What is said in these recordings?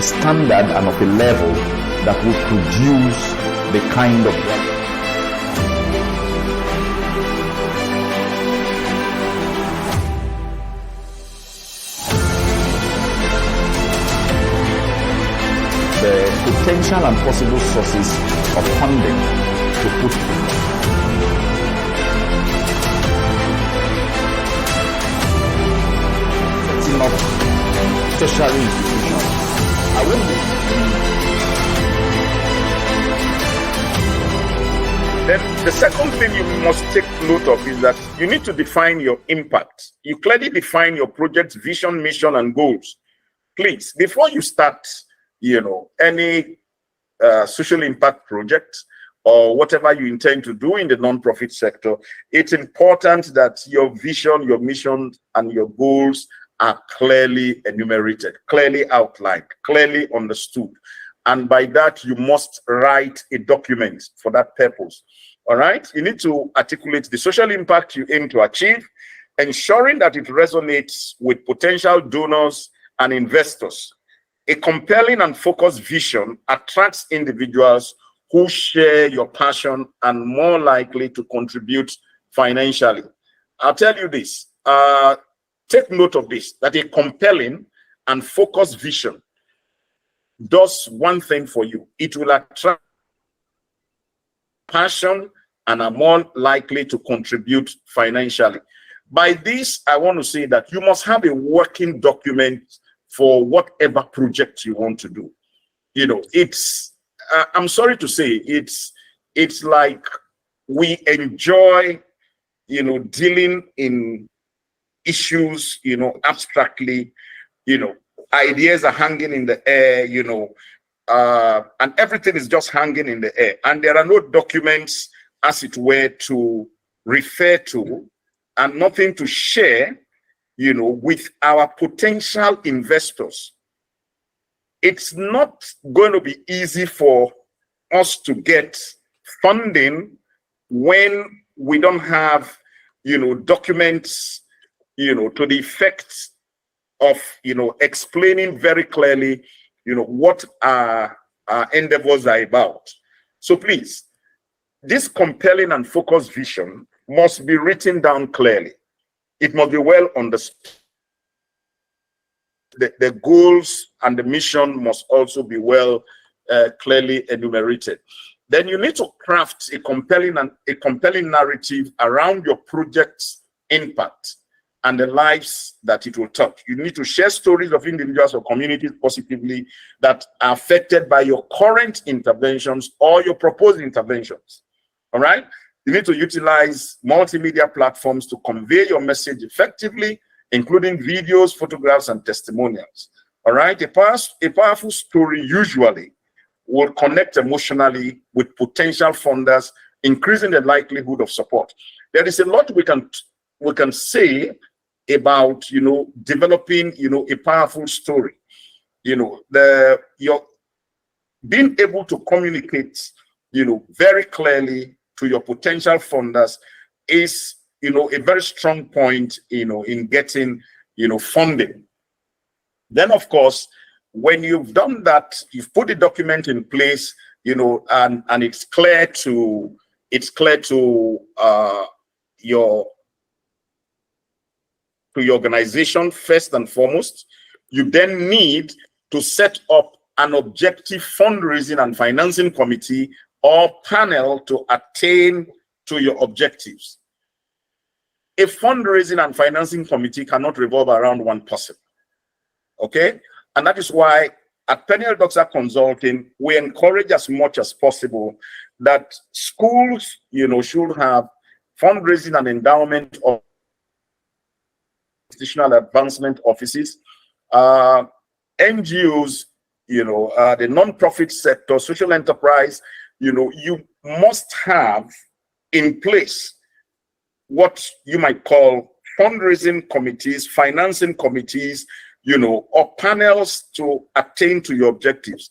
standard and of a level that would produce the kind of the potential and possible sources of funding to put setting up tertiary institutions. I wouldn't Then the second thing you must take note of is that you need to define your impact. You clearly define your project's vision, mission, and goals. Please, before you start, any social impact project or whatever you intend to do in the non-profit sector, it's important that your vision, your mission, and your goals are clearly enumerated, clearly outlined, clearly understood. And by that, you must write a document for that purpose. All right? You need to articulate the social impact you aim to achieve, ensuring that it resonates with potential donors and investors. A compelling and focused vision attracts individuals who share your passion and more likely to contribute financially. I'll tell you this. Take note of this, that a compelling and focused vision does one thing for you. It will attract passion and are more likely to contribute financially. By this, I want to say that you must have a working document for whatever project you want to do. It's I'm sorry to say, it's like we enjoy dealing in issues abstractly. Ideas are hanging in the air, and everything is just hanging in the air. And there are no documents, as it were, to refer to and nothing to share, with our potential investors. It's not going to be easy for us to get funding when we don't have, documents, to the effect of explaining very clearly what our endeavors are about. So please, this compelling and focused vision must be written down clearly. It must be well understood. The goals and the mission must also be well clearly enumerated. Then you need to craft a compelling narrative around your project's impact and the lives that it will touch. You need to share stories of individuals or communities positively that are affected by your current interventions or your proposed interventions. All right? You need to utilize multimedia platforms to convey your message effectively, including videos, photographs, and testimonials. All right? A powerful story usually will connect emotionally with potential funders, increasing the likelihood of support. There is a lot we can say about developing a powerful story. You're being able to communicate very clearly to your potential funders is a very strong point in getting funding. Then of course, when you've done that, you've put the document in place, and it's clear to your organization first and foremost. You then need to set up an objective fundraising and financing committee or panel to attain to your objectives. A fundraising and financing committee cannot revolve around one person. Okay? And that is why at Peniel Doxa Consulting, we encourage as much as possible that schools, should have fundraising and endowment of institutional advancement offices, NGOs, the non-profit sector, social enterprise. You must have in place what you might call fundraising committees, financing committees, or panels to attain to your objectives.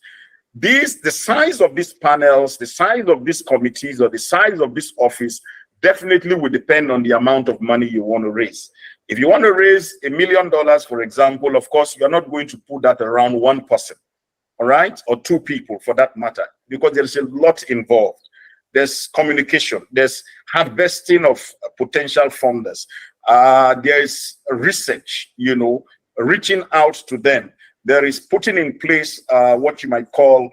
The size of these panels, the size of these committees, or the size of this office definitely will depend on the amount of money you want to raise. If you want to raise $1 million, for example, of course, you're not going to put that around one person. all right, or 2 people for that matter, because there's a lot involved. There's communication, there's harvesting of potential funders, there is research, you know, reaching out to them. There is putting in place what you might call,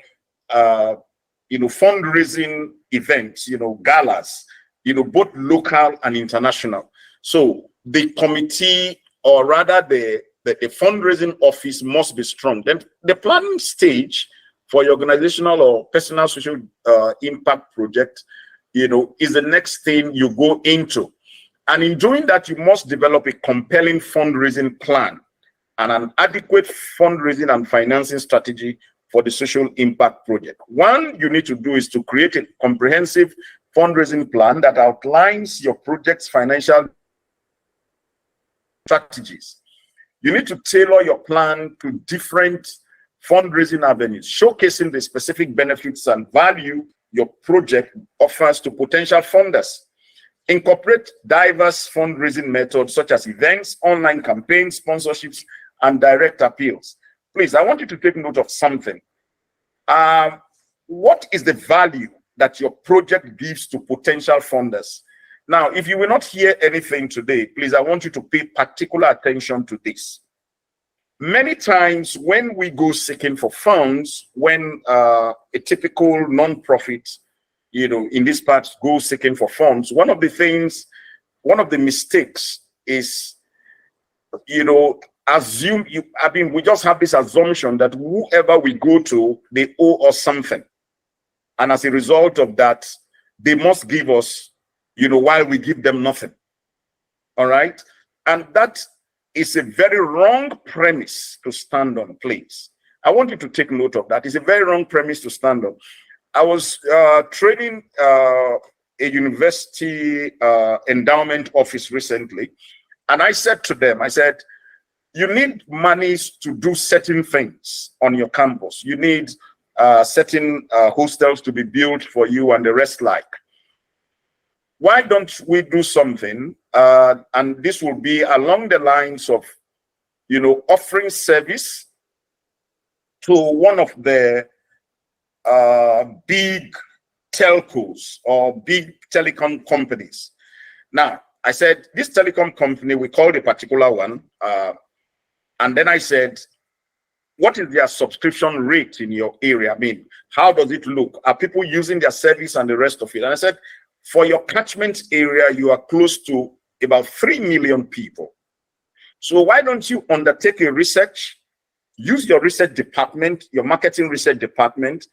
you know, fundraising events, you know, galas, you know, both local and international. So the committee, or rather the fundraising office, must be strong. Then the planning stage for your organizational or personal social impact project, you know, is the next thing you go into. And in doing that, you must develop a compelling fundraising plan and an adequate fundraising and financing strategy for the social impact project. One you need to do is to create a comprehensive fundraising plan that outlines your project's financial strategies. You need to tailor your plan to different fundraising avenues, showcasing the specific benefits and value your project offers to potential funders. Incorporate diverse fundraising methods such as events, online campaigns, sponsorships, and direct appeals. Please, I want you to take note of something. What is the value that your project gives to potential funders? Now, if you will not hear anything today, please, I want you to pay particular attention to this. Many times when we go seeking for funds, when a typical non-profit, you know, in this part go seeking for funds, one of the mistakes is, you know, we just have this assumption that whoever we go to, they owe us something. And as a result of that, they must give us, you know, while we give them nothing. All right. And that is a very wrong premise to stand on, please. I want you to take note of that. It's a very wrong premise to stand on. I was training a university endowment office recently, and I said to them, I said, you need monies to do certain things on your campus. You need certain hostels to be built for you and the rest like. Why don't we do something, and this will be along the lines of, you know, offering service to one of the big telcos or big telecom companies. Now, I said, this telecom company, we called a particular one, and then I said, what is their subscription rate in your area? I mean, how does it look? Are people using their service and the rest of it? And I said, for your catchment area, you are close to about 3 million people. So why don't you undertake a research, use your research department, your marketing research department,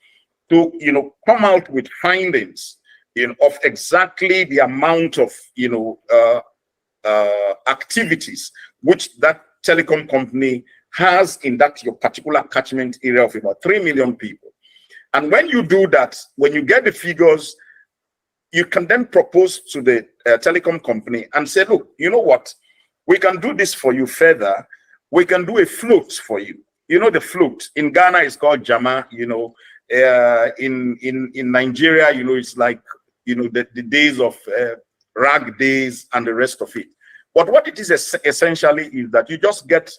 to, you know, come out with findings, you know, of exactly the amount of, you know, activities which that telecom company has in that your particular catchment area of about 3 million people. And when you do that, when you get the figures, you can then propose to the telecom company and say, look, you know what, we can do this for you further. We can do a float for you. You know, the float in Ghana is called Jama, you know, in Nigeria, you know, it's like, you know, the days of rag days and the rest of it. But what it is essentially is that you just get,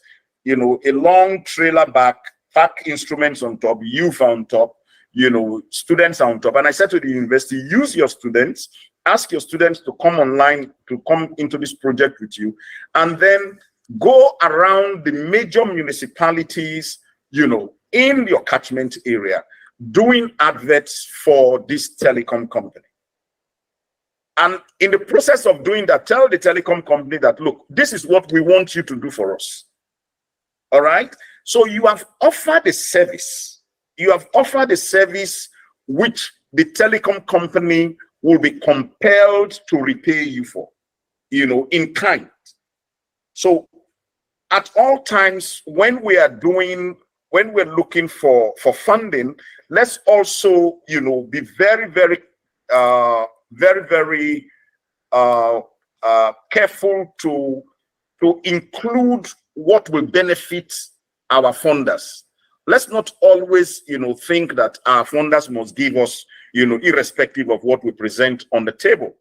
you know, a long trailer back, pack instruments on top, youth on top, you know, students on top. And I said to the university, use your students, ask your students to come online, to come into this project with you, and then go around the major municipalities, you know, in your catchment area, doing adverts for this telecom company. And in the process of doing that, tell the telecom company that, look, this is what we want you to do for us. All right. So you have offered a service. You have offered a service which the telecom company will be compelled to repay you for, you know, in kind. So at all times when we're looking for funding, let's also, you know, be very, very careful to include what will benefit our funders. Let's not always, you know, think that our funders must give us, you know, irrespective of what we present on the table.